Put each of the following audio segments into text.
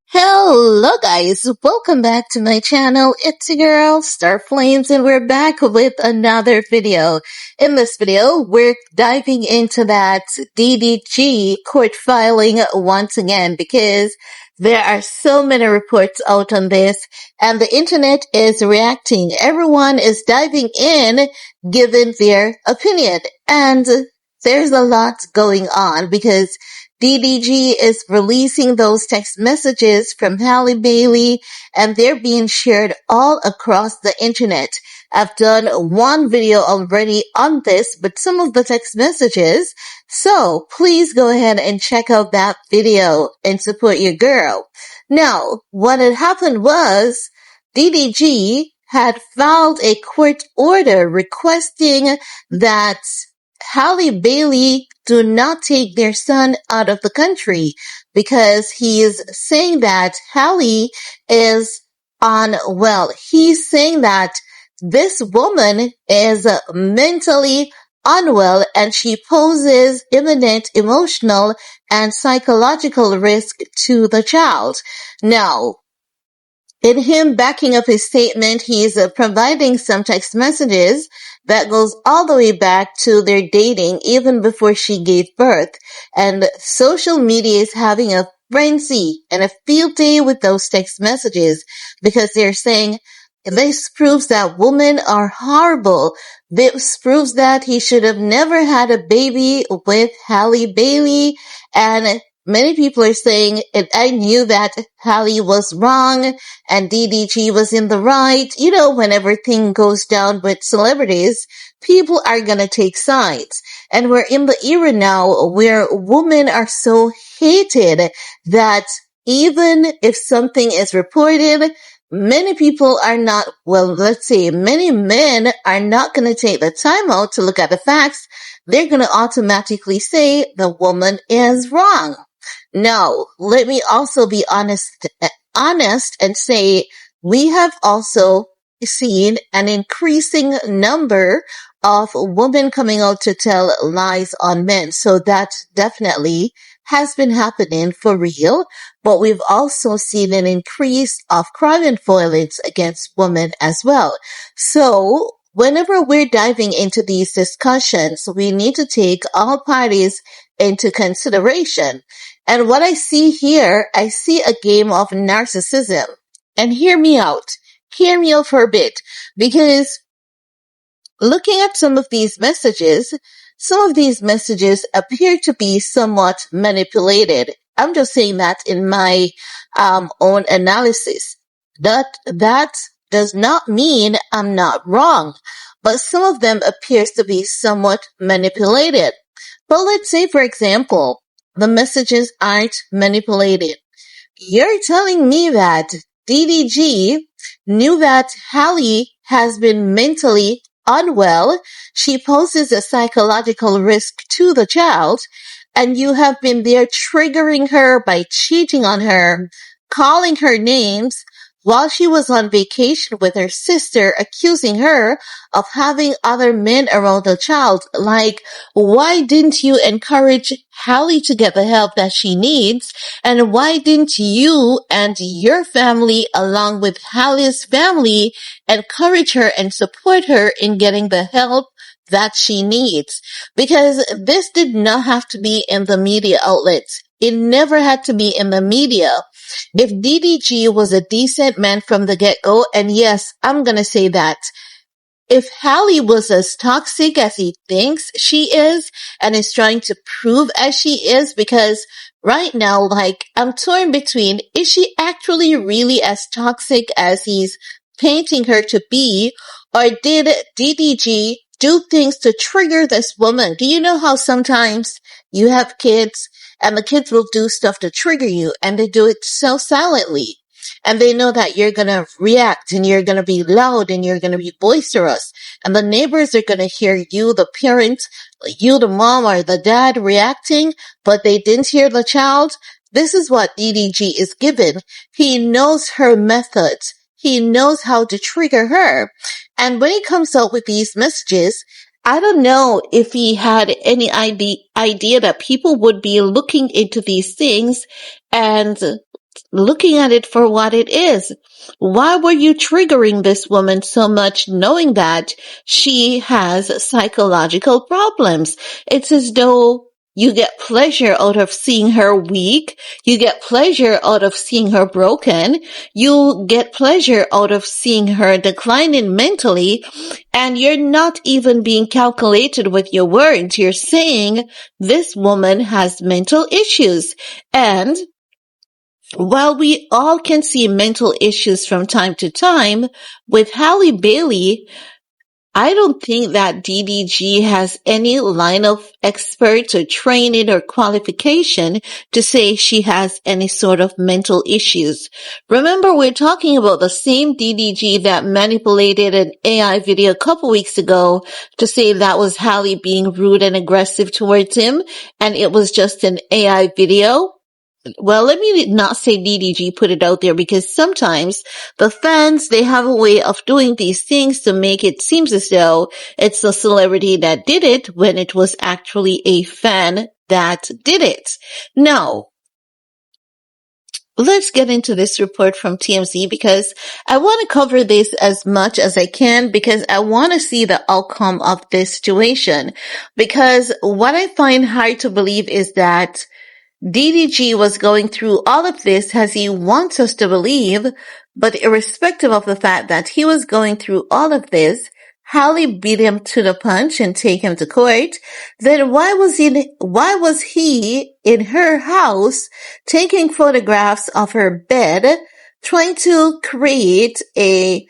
Hello guys, welcome back to my channel. It's your girl Star Flames and we're back with another video. In this video, we're diving into that DDG court filing once again because there are so many reports out on this and the internet is reacting. Everyone is diving in, giving their opinion, and there's a lot going on because DDG is releasing those text messages from Halle and they're being shared all across the internet. I've done one video already on this, but some of the text messages. So please go ahead and check out that video and support your girl. Now, what had happened was DDG had filed a court order requesting that Halle do not take their son out of the country because he is saying that Halle is unwell. He's saying that this woman is mentally unwell and she poses imminent emotional and psychological risk to the child. Now, in him backing up his statement, he's providing some text messages that goes all the way back to their dating even before she gave birth. And social media is having a frenzy and a field day with those text messages because they're saying this proves that women are horrible. This proves that he should have never had a baby with Halle, and many people are saying, I knew that Halle was wrong and DDG was in the right. You know, when everything goes down with celebrities, people are going to take sides. And we're in the era now where women are so hated that even if something is reported, many people are not, well, let's say many men are not going to take the time out to look at the facts. They're going to automatically say the woman is wrong. Now, let me also be honest and say we have also seen an increasing number of women coming out to tell lies on men. So that definitely has been happening for real. But we've also seen an increase of crime and violence against women as well. So whenever we're diving into these discussions, we need to take all parties into consideration. And what I see here, I see a game of narcissism. And hear me out. Hear me out for a bit. Because looking at some of these messages appear to be somewhat manipulated. I'm just saying that in my own analysis. That does not mean I'm not wrong. But some of them appears to be somewhat manipulated. But let's say, for example, the messages aren't manipulated. You're telling me that DDG knew that Halle has been mentally unwell. She poses a psychological risk to the child, and you have been there triggering her by cheating on her, calling her names, while she was on vacation with her sister, accusing her of having other men around the child. Like, why didn't you encourage Halle to get the help that she needs? And why didn't you and your family, along with Halle's family, encourage her and support her in getting the help that she needs? Because this did not have to be in the media outlets. It never had to be in the media. If DDG was a decent man from the get-go, and yes, I'm gonna say that, if Halle was as toxic as he thinks she is and is trying to prove as she is, because right now, like, I'm torn between, is she actually really as toxic as he's painting her to be, or did DDG do things to trigger this woman? Do you know how sometimes you have kids and the kids will do stuff to trigger you, and they do it so silently? And they know that you're going to react and you're going to be loud and you're going to be boisterous. And the neighbors are going to hear you, the parent, you, the mom or the dad reacting, but they didn't hear the child. This is what DDG is given. He knows her methods. He knows how to trigger her. And when he comes out with these messages, I don't know if he had any idea that people would be looking into these things and looking at it for what it is. Why were you triggering this woman so much knowing that she has psychological problems? It's as though you get pleasure out of seeing her weak. You get pleasure out of seeing her broken. You get pleasure out of seeing her declining mentally. And you're not even being calculated with your words. You're saying this woman has mental issues. And while we all can see mental issues from time to time, with Halle Bailey, I don't think that DDG has any line of experts or training or qualification to say she has any sort of mental issues. Remember, we're talking about the same DDG that manipulated an AI video a couple weeks ago to say that was Halle being rude and aggressive towards him, and it was just an AI video. Well, let me not say DDG put it out there, because sometimes the fans, they have a way of doing these things to make it seem as though it's a celebrity that did it when it was actually a fan that did it. Now, let's get into this report from TMZ, because I want to cover this as much as I can, because I want to see the outcome of this situation. Because what I find hard to believe is that DDG was going through all of this as he wants us to believe, but irrespective of the fact that he was going through all of this, Halle beat him to the punch and take him to court. Then why was he in her house taking photographs of her bed, trying to create a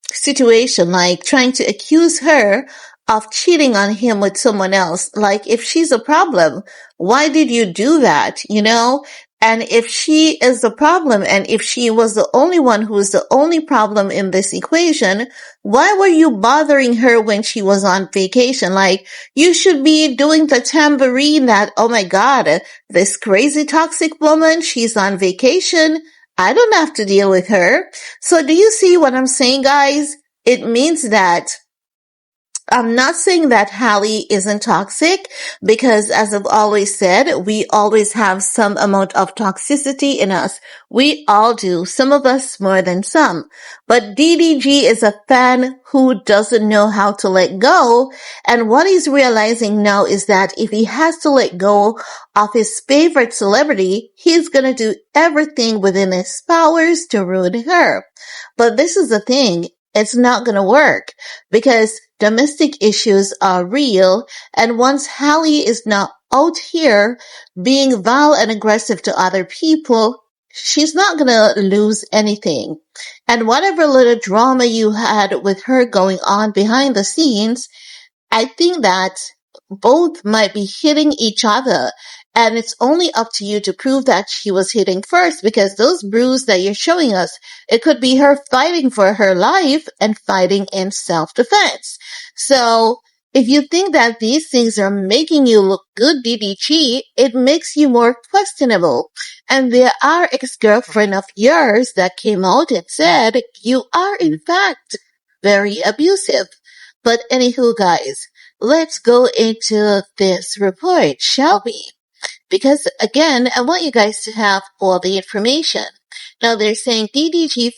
situation, like trying to accuse her of cheating on him with someone else? Like, if she's a problem, why did you do that? You know? And if she is the problem, and if she was the only one who is the only problem in this equation, why were you bothering her when she was on vacation? Like, you should be doing the tambourine that, oh my God, this crazy toxic woman, she's on vacation. I don't have to deal with her. So do you see what I'm saying, guys? It means that I'm not saying that Halle isn't toxic, because as I've always said, we always have some amount of toxicity in us. We all do, some of us more than some. But DDG is a fan who doesn't know how to let go. And what he's realizing now is that if he has to let go of his favorite celebrity, he's going to do everything within his powers to ruin her. But this is the thing. It's not going to work, because domestic issues are real, and once Halle is not out here being vile and aggressive to other people, she's not going to lose anything. And whatever little drama you had with her going on behind the scenes, I think that both might be hitting each other, and it's only up to you to prove that she was hitting first, because those bruises that you're showing us, it could be her fighting for her life and fighting in self-defense. So if you think that these things are making you look good, DDG, it makes you more questionable. And there are ex-girlfriend of yours that came out and said you are in fact very abusive. But anywho, guys, let's go into this report, shall we? Because again, I want you guys to have all the information. Now they're saying DDG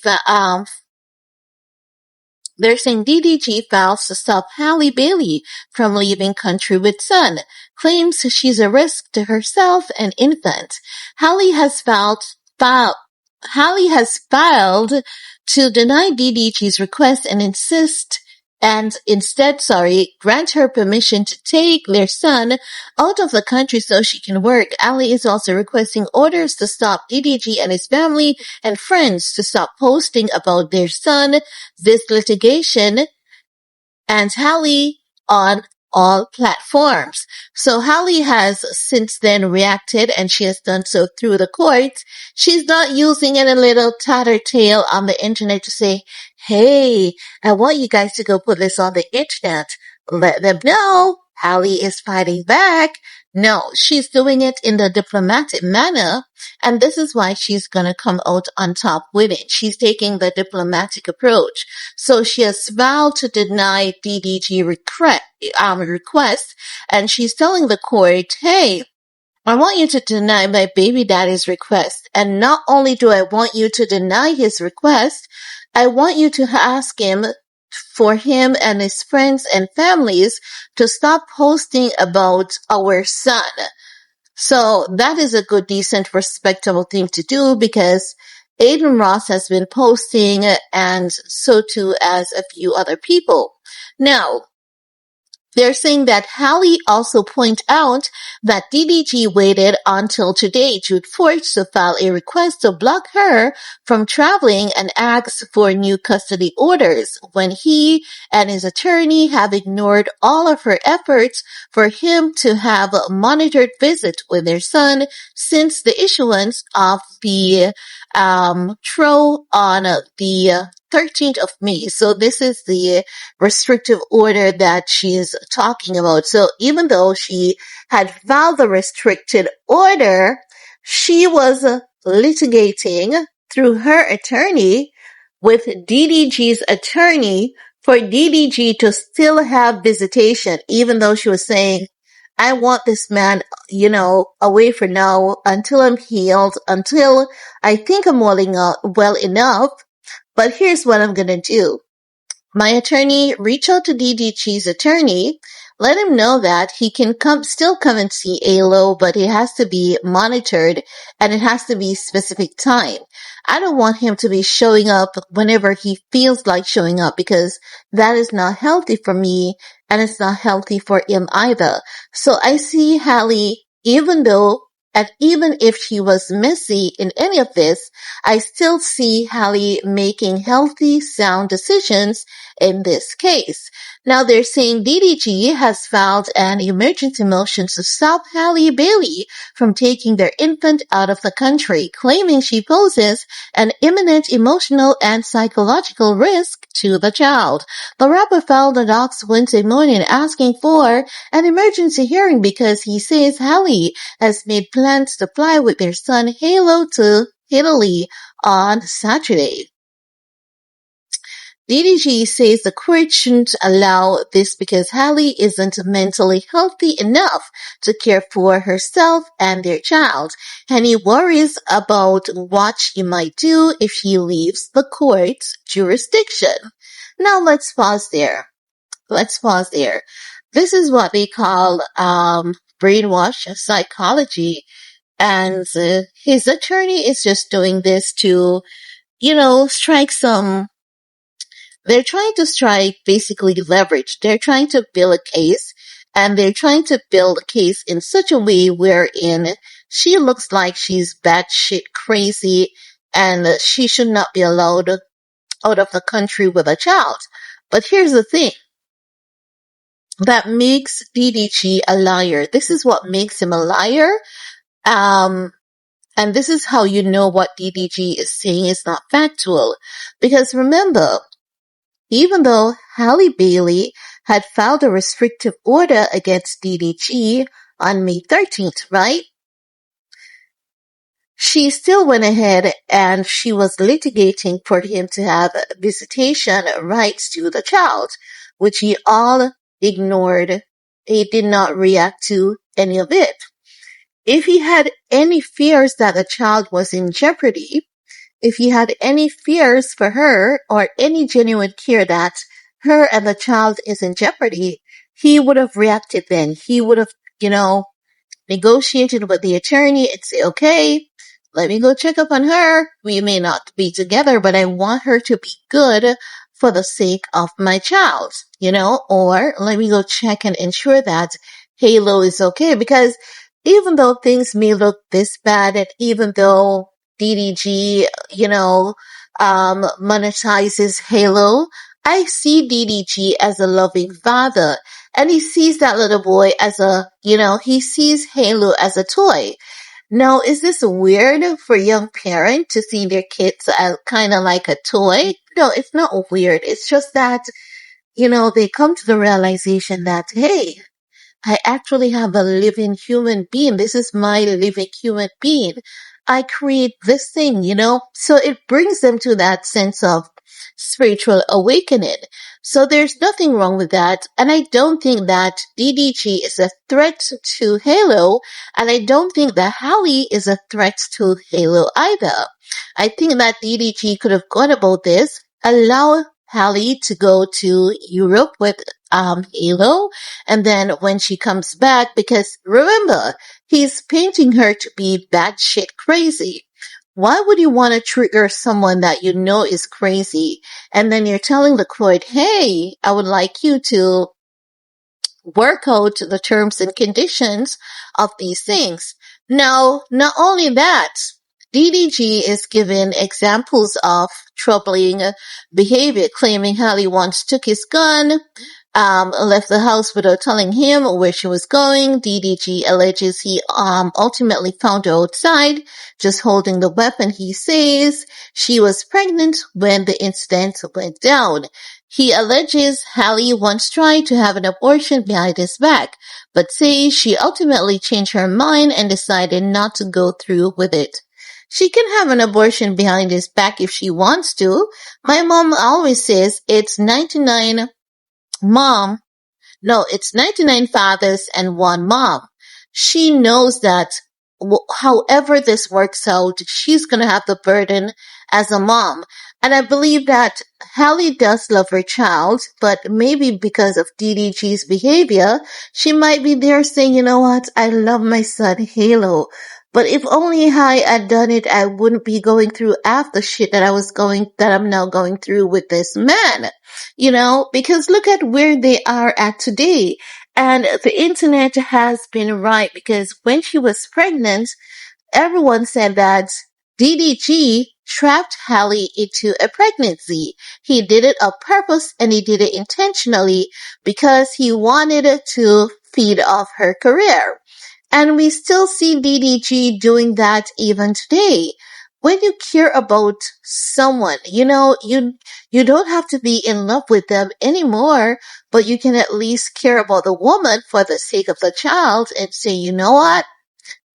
files to stop Halle Bailey from leaving country with son, claims she's a risk to herself and infant. Halle has filed to deny DDG's request and instead, grant her permission to take their son out of the country so she can work. Ali is also requesting orders to stop DDG and his family and friends to stop posting about their son, this litigation, and Halle on all platforms. So Halle has since then reacted, and she has done so through the courts. She's not using any little tattletale on the internet to say, hey, I want you guys to go put this on the internet. Let them know Halle is fighting back. No, she's doing it in the diplomatic manner. And this is why she's going to come out on top with it. She's taking the diplomatic approach. So she has vowed to deny DDG request. And she's telling the court, hey, I want you to deny my baby daddy's request. And not only do I want you to deny his request, I want you to ask him for him and his friends and families to stop posting about our son. So that is a good, decent, respectable thing to do because Aiden Ross has been posting and so too as a few other people. Now, they're saying that Halle also point out that DDG waited until today, June 4th, to file a request to block her from traveling and ask for new custody orders when he and his attorney have ignored all of her efforts for him to have a monitored visit with their son since the issuance of the TRO on the 13th of May. So this is the restrictive order that she is talking about. So even though she had filed the restricted order, she was litigating through her attorney with DDG's attorney for DDG to still have visitation, even though she was saying, I want this man, away for now until I'm healed, until I think I'm well enough. But here's what I'm going to do. My attorney reached out to DDG's attorney, let him know that he can still come and see ALO, but it has to be monitored and it has to be specific time. I don't want him to be showing up whenever he feels like showing up because that is not healthy for me and it's not healthy for him either. So I see Halle, even if she was messy in any of this, I still see Halle making healthy, sound decisions in this case. Now they're saying DDG has filed an emergency motion to stop Halle-Bailey from taking their infant out of the country, claiming she poses an imminent emotional and psychological risk to the child. The rapper filed a docs Wednesday morning asking for an emergency hearing because he says Halle has made plans to fly with their son Halo to Italy on Saturday. DDG says the court shouldn't allow this because Halle isn't mentally healthy enough to care for herself and their child, and he worries about what she might do if she leaves the court's jurisdiction. Now let's pause there. This is what they call brainwash psychology, and his attorney is just doing this to, strike some. They're trying to strike basically leverage. They're trying to build a case, and they're trying to build a case in such a way wherein she looks like she's batshit crazy and she should not be allowed out of the country with a child. But here's the thing that makes DDG a liar. This is what makes him a liar. And this is how you know what DDG is saying is not factual. Because remember, even though Halle-Bailey had filed a restrictive order against DDG on May 13th, right? She still went ahead and she was litigating for him to have visitation rights to the child, which he all ignored. He did not react to any of it. If he had any fears that the child was in jeopardy, if he had any fears for her or any genuine care that her and the child is in jeopardy, he would have reacted then. He would have, negotiated with the attorney and say, okay, let me go check up on her. We may not be together, but I want her to be good for the sake of my child, or let me go check and ensure that Halo is okay. Because even though things may look this bad and even though DDG, monetizes Halo, I see DDG as a loving father. And he sees that little boy as he sees Halo as a toy. Now, is this weird for young parents to see their kids as kind of like a toy? No, it's not weird. It's just that, they come to the realization that, hey, I actually have a living human being. This is my living human being. I create this thing, you know? So it brings them to that sense of spiritual awakening. So there's nothing wrong with that. And I don't think that DDG is a threat to Halo. And I don't think that Halle is a threat to Halo either. I think that DDG could have gone about this, allow Halle to go to Europe with Halo, and then when she comes back, because remember, he's painting her to be batshit crazy. Why would you want to trigger someone that you know is crazy? And then you're telling the court, hey, I would like you to work out the terms and conditions of these things. Now, not only that, DDG is given examples of troubling behavior, claiming Halle once took his gun, left the house without telling him where she was going. DDG alleges he ultimately found her outside, just holding the weapon. He says she was pregnant when the incident went down. He alleges Halle once tried to have an abortion behind his back, but says she ultimately changed her mind and decided not to go through with it. She can have an abortion behind his back if she wants to. My mom always says it's 99 mom. No, it's 99 fathers and one mom. She knows that however this works out, she's going to have the burden as a mom. And I believe that Halle does love her child, but maybe because of DDG's behavior, she might be there saying, you know what, I love my son Halo. But if only I had done it, I wouldn't be going through half the shit that I'm now going through with this man. You know, because look at where they are at today. And the internet has been right, because when she was pregnant, everyone said that DDG trapped Halle into a pregnancy. He did it on purpose and he did it intentionally because he wanted to feed off her career. And we still see DDG doing that even today. When you care about someone, you know, you don't have to be in love with them anymore, but you can at least care about the woman for the sake of the child and say, you know what?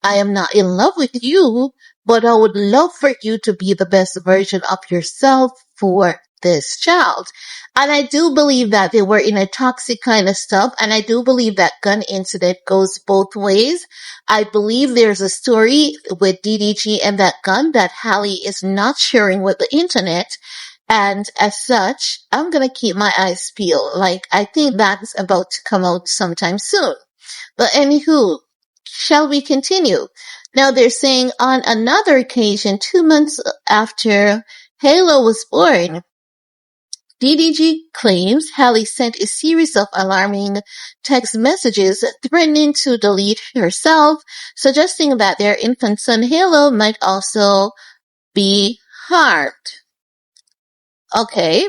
I am not in love with you, but I would love for you to be the best version of yourself for this child. And I do believe that they were in a toxic kind of stuff. And I do believe that gun incident goes both ways. I believe there's a story with DDG and that gun that Halle is not sharing with the internet. And as such, I'm going to keep my eyes peeled. Like, I think that's about to come out sometime soon. But anywho, shall we continue? Now they're saying on another occasion, 2 months after Halo was born, DDG claims Halle sent a series of alarming text messages threatening to delete herself, suggesting that their infant son Halo might also be harmed. Okay.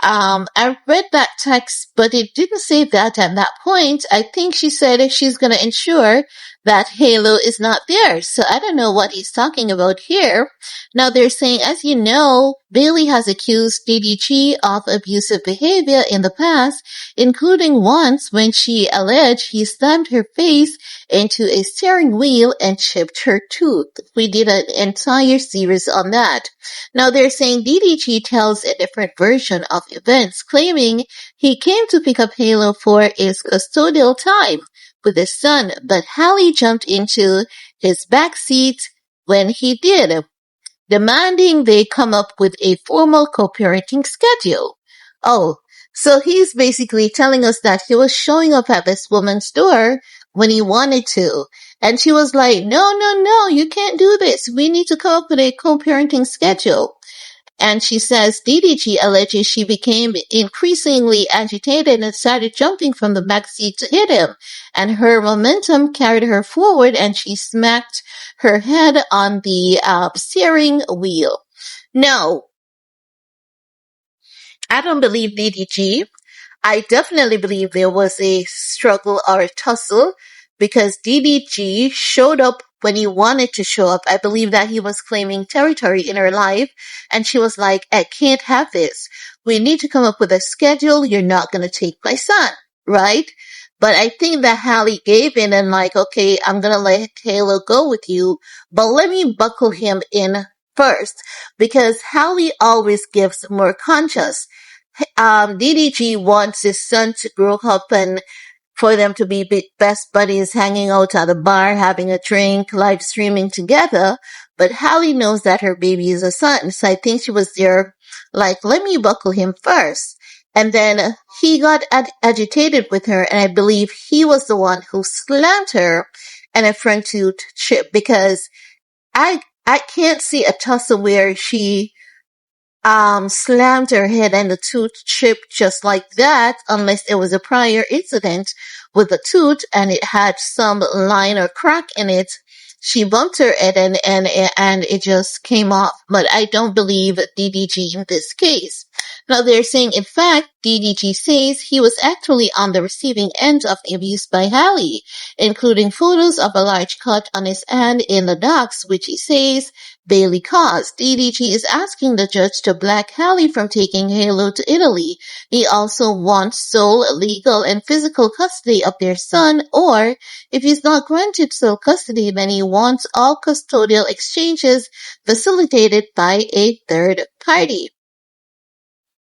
I read that text, but it didn't say that at that point. I think she said she's going to ensure that Halo is not there. So I don't know what he's talking about here. Now they're saying, as you know, Bailey has accused DDG of abusive behavior in the past, including once when she alleged he slammed her face into a steering wheel and chipped her tooth. We did an entire series on that. Now they're saying DDG tells a different version of events, claiming he came to pick up Halo for his custodial time with his son, but Halle jumped into his back seat when he did, demanding they come up with a formal co-parenting schedule. Oh, so he's basically telling us that he was showing up at this woman's door when he wanted to. And she was like, no, you can't do this. We need to come up with a co-parenting schedule. And she says DDG alleges she became increasingly agitated and started jumping from the back seat to hit him. And her momentum carried her forward and she smacked her head on the steering wheel. No, I don't believe DDG. I definitely believe there was a struggle or a tussle because DDG showed up when he wanted to show up. I believe that he was claiming territory in her life and she was like, I can't have this. We need to come up with a schedule. You're not going to take my son, right? But I think that Halle gave in and like, okay, I'm gonna let Halo go with you, but let me buckle him in first because Halle always gives more conscious. DDG wants his son to grow up and for them to be best buddies, hanging out at a bar, having a drink, live streaming together. But Halle knows that her baby is a son. So I think she was there like, let me buckle him first. And then he got agitated with her. And I believe he was the one who slammed her and a front tooth chip because I can't see a tussle where she slammed her head and the tooth chipped just like that, unless it was a prior incident with the tooth and it had some line or crack in it. She bumped her head and it just came off. But I don't believe DDG in this case. Now they're saying, in fact, DDG says he was actually on the receiving end of abuse by Halle, including photos of a large cut on his hand in the docks, which he says Bailey caused. DDG is asking the judge to block Halle from taking Halo to Italy. He also wants sole legal and physical custody of their son, or if he's not granted sole custody, then he wants all custodial exchanges facilitated by a third party.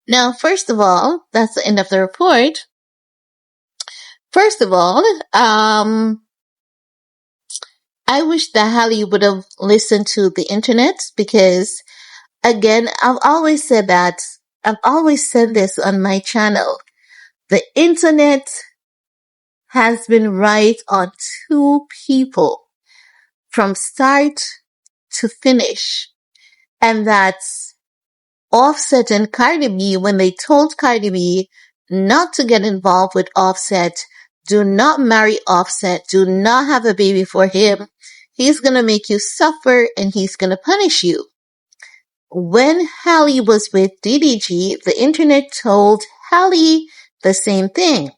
Now, first of all, that's the end of the report. First of all, I wish that Halle would have listened to the internet because, again, I've always said this on my channel. The internet has been right on two people from start to finish. And that's Offset and Cardi B when they told Cardi B not to get involved with Offset. Do not marry Offset. Do not have a baby for him. He's going to make you suffer and he's going to punish you. When Halle was with DDG, the internet told Halle the same thing.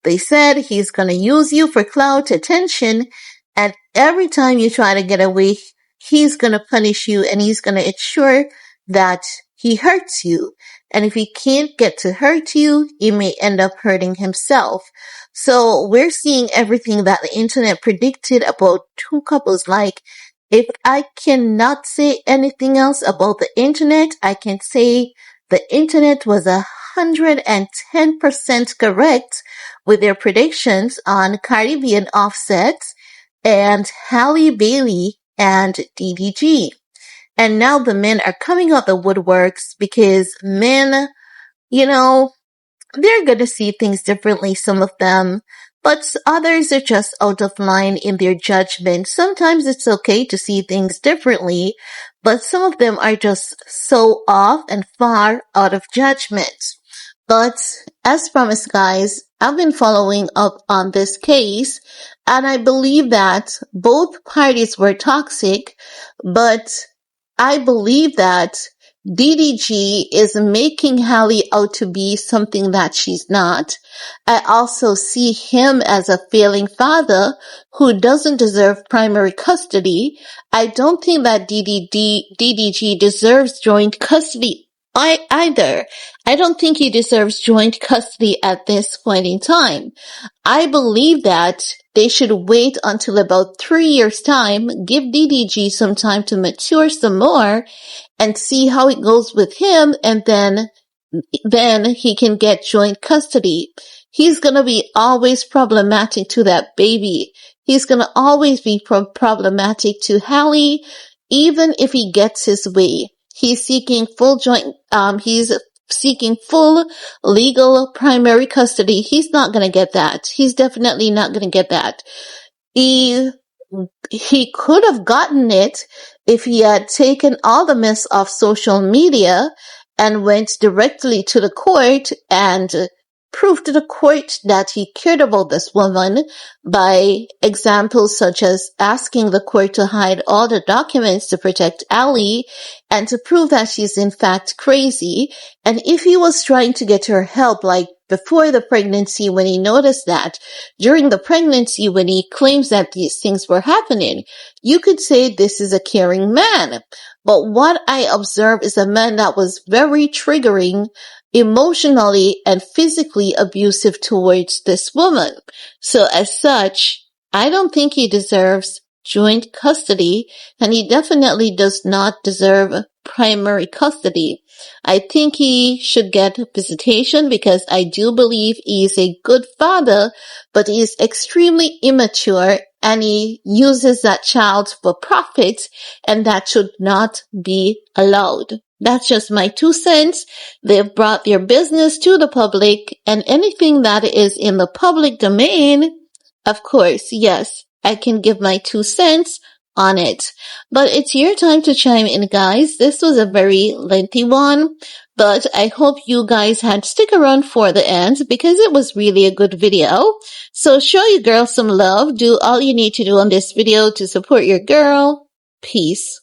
They said he's going to use you for clout, attention, and every time you try to get away, he's going to punish you and he's going to ensure that he hurts you. And if he can't get to hurt you, he may end up hurting himself. So we're seeing everything that the internet predicted about two couples. Like, if I cannot say anything else about the internet, I can say the internet was 110% correct with their predictions on Cardi B and Offset and Halle Bailey and DDG. And now the men are coming out the woodworks because men, they're going to see things differently, some of them, but others are just out of line in their judgment. Sometimes it's okay to see things differently, but some of them are just so off and far out of judgment. But as promised, guys, I've been following up on this case, and I believe that both parties were toxic, but I believe that DDG is making Halle out to be something that she's not. I also see him as a failing father who doesn't deserve primary custody. I don't think that DDG deserves joint custody either. I don't think he deserves joint custody at this point in time. I believe that they should wait until about 3 years' time, give DDG some time to mature some more, and see how it goes with him, and then he can get joint custody. He's gonna be always problematic to that baby. He's gonna always be problematic to Halle, even if he gets his way. He's seeking full legal primary custody. He's not gonna get that. He's definitely not gonna get that. He could have gotten it if he had taken all the mess off social media and went directly to the court and proved to the court that he cared about this woman by examples such as asking the court to hide all the documents to protect Halle and to prove that she's in fact crazy. And if he was trying to get her help, like before the pregnancy when he noticed that, during the pregnancy when he claims that these things were happening, you could say this is a caring man. But what I observed is a man that was very triggering emotionally and physically abusive towards this woman. So as such, I don't think he deserves joint custody, and he definitely does not deserve primary custody. I think he should get visitation because I do believe he is a good father, but he is extremely immature and he uses that child for profit, and that should not be allowed. That's just my 2 cents. They've brought their business to the public, and anything that is in the public domain, of course, yes, I can give my 2 cents on it. But it's your time to chime in, guys. This was a very lengthy one, but I hope you guys had stick around for the end because it was really a good video. So show your girl some love. Do all you need to do on this video to support your girl. Peace.